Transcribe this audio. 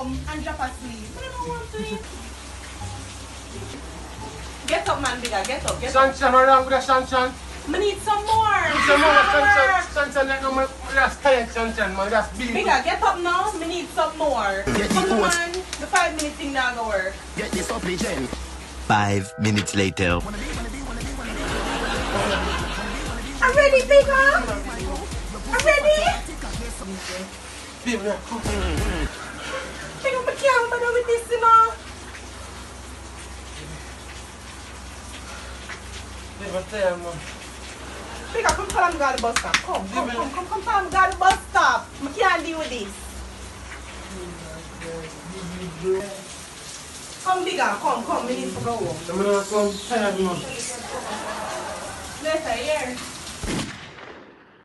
come and drop asleep. I don't want to eat. Get up, man, bigger. Get up, get up. Sunshine, around with the sunshine. I need some more. Some more sunshine, like no more. That's tired sunshine, man. That's big. Bigger, get up now. I need some more. Come on, man. The 5 minute thing not gonna work. Get this up, Jen. 5 minutes later. I'm ready, bigger. I'm ready. Bigger, come. Bigger, I can't bother with this, you know. Bigger, tell man. Bigger, come tell him to go to the bus stop. Come tell him to go to the bus stop. I can't deal with this. Come, bigger, come. We need to go home. I'm gonna come tired, man. Later, here.